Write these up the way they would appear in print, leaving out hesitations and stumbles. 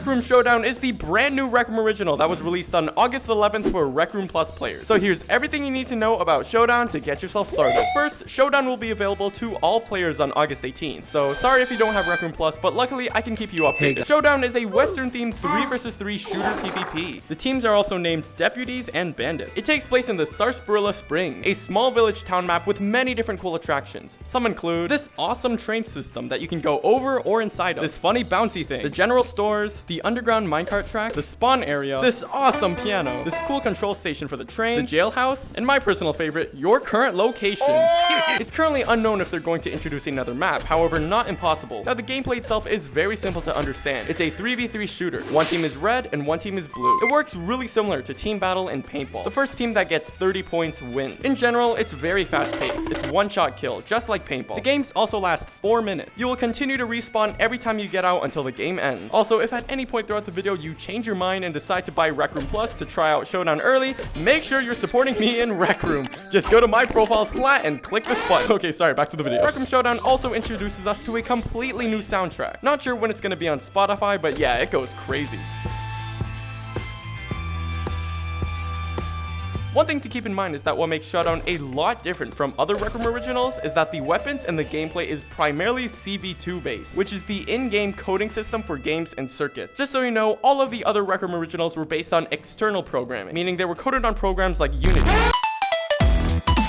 Rec Room Showdown is the brand new Rec Room original that was released on August 11th for Rec Room Plus players. So here's everything you need to know about Showdown to get yourself started. First, Showdown will be available to all players on August 18th. So sorry if you don't have Rec Room Plus, but luckily I can keep you updated. Showdown is a Western-themed 3 vs 3 shooter PvP. The teams are also named Deputies and Bandits. It takes place in the Sarsaparilla Springs, a small village town map with many different cool attractions. Some include this awesome train system that you can go over or inside of, this funny bouncy thing, the general stores, the underground minecart track, the spawn area, this awesome piano, this cool control station for the train, the jailhouse, and my personal favorite, your current location. It's currently unknown if they're going to introduce another map, however not impossible. Now the gameplay itself is very simple to understand. It's a 3v3 shooter. One team is red and one team is blue. It works really similar to team battle and paintball. The first team that gets 30 points wins. In general, it's very fast paced. It's one-shot kill, just like paintball. The games also last 4 minutes. You will continue to respawn every time you get out until the game ends. Also, if at any point throughout the video you change your mind and decide to buy Rec Room Plus to try out Showdown early, make sure you're supporting me in Rec Room. Just go to my profile Slat and click this button. Okay, sorry, back to the video. Rec Room Showdown also introduces us to a completely new soundtrack. Not sure when it's gonna be on Spotify, but yeah, it goes crazy. One thing to keep in mind is that what makes Showdown a lot different from other Rec Room originals is that the weapons and the gameplay is primarily CV2 based, which is the in-game coding system for games and circuits. Just so you know, all of the other Rec Room originals were based on external programming, meaning they were coded on programs like Unity.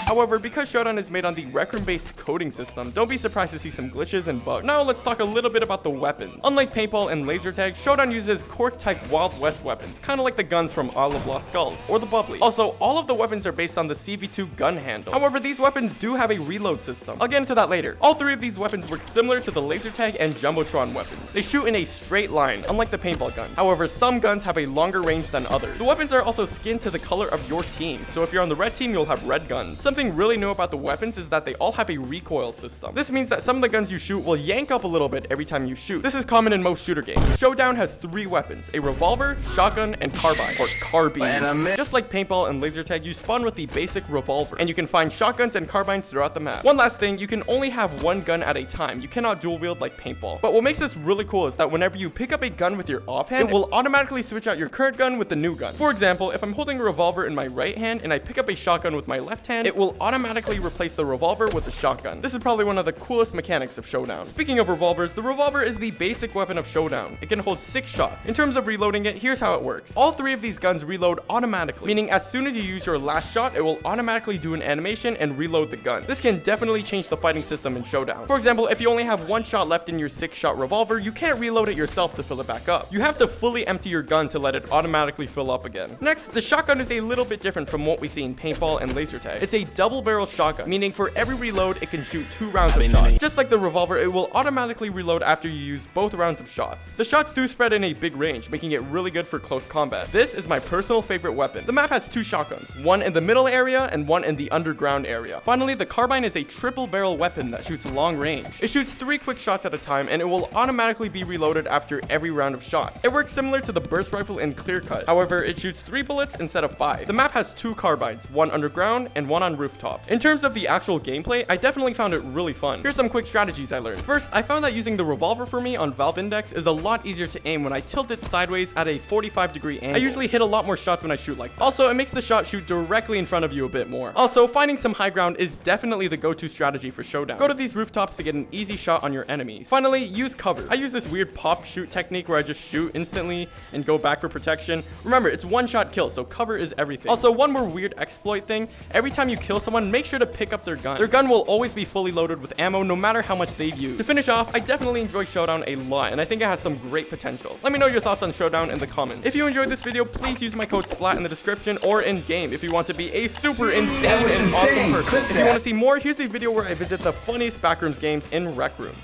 However, because Showdown is made on the Rec Room based coding system, don't be surprised to see some glitches and bugs. Now let's talk a little bit about the weapons. Unlike paintball and laser tag, Showdown uses cork type Wild West weapons, kind of like the guns from Isle of Lost Skulls or the Bubbly. Also, all of the weapons are based on the CV2 gun handle. However, these weapons do have a reload system. I'll get into that later. All three of these weapons work similar to the laser tag and Jumbotron weapons. They shoot in a straight line, unlike the paintball guns. However, some guns have a longer range than others. The weapons are also skinned to the color of your team, so if you're on the red team, you'll have red guns. Something really new about the weapons is that they all have a recoil system. This means that some of the guns you shoot will yank up a little bit every time you shoot. This is common in most shooter games. Showdown has 3 weapons, a revolver, shotgun, and carbine, or carbine. Just like paintball and laser tag, you spawn with the basic revolver, and you can find shotguns and carbines throughout the map. One last thing, you can only have one gun at a time. You cannot dual wield like paintball. But what makes this really cool is that whenever you pick up a gun with your offhand, it will automatically switch out your current gun with the new gun. For example, if I'm holding a revolver in my right hand and I pick up a shotgun with my left hand, it will automatically replace the revolver with the shotgun. This is probably one of the coolest mechanics of Showdown. Speaking of revolvers, the revolver is the basic weapon of Showdown. It can hold 6 shots. In terms of reloading it, here's how it works. All 3 of these guns reload automatically, meaning as soon as you use your last shot, it will automatically do an animation and reload the gun. This can definitely change the fighting system in Showdown. For example, if you only have 1 shot left in your 6-shot revolver, you can't reload it yourself to fill it back up. You have to fully empty your gun to let it automatically fill up again. Next, the shotgun is a little bit different from what we see in paintball and laser tag. It's a double barrel shotgun, meaning for every reload, it can shoot 2 rounds of shots. Just like the revolver, it will automatically reload after you use both rounds of shots. The shots do spread in a big range, making it really good for close combat. This is my personal favorite weapon. The map has 2 shotguns, one in the middle area and one in the underground area. Finally, the carbine is a triple barrel weapon that shoots long range. It shoots 3 quick shots at a time, and it will automatically be reloaded after every round of shots. It works similar to the burst rifle in Clear Cut. However, it shoots 3 bullets instead of 5. The map has 2 carbines, one underground and one on rooftops. In terms of the actual gameplay, I definitely found it really fun. Here's some quick strategies I learned. First, I found that using the revolver for me on Valve Index is a lot easier to aim when I tilt it sideways at a 45-degree angle. I usually hit a lot more shots when I shoot like that. Also, it makes the shot shoot directly in front of you a bit more. Also, finding some high ground is definitely the go-to strategy for Showdown. Go to these rooftops to get an easy shot on your enemies. Finally, use cover. I use this weird pop shoot technique where I just shoot instantly and go back for protection. Remember, it's one-shot kill, so cover is everything. Also, one more weird exploit thing. Every time you kill someone, make sure to pick up their gun. Their gun will always be fully loaded with ammo no matter how much they've used. To finish off, I definitely enjoy Showdown a lot, and I think it has some great potential. Let me know your thoughts on Showdown in the comments. If you enjoyed this video, please use my code SLAT in the description or in-game if you want to be a super insane and awesome person. If you want to see more, here's a video where I visit the funniest backrooms games in Rec Room.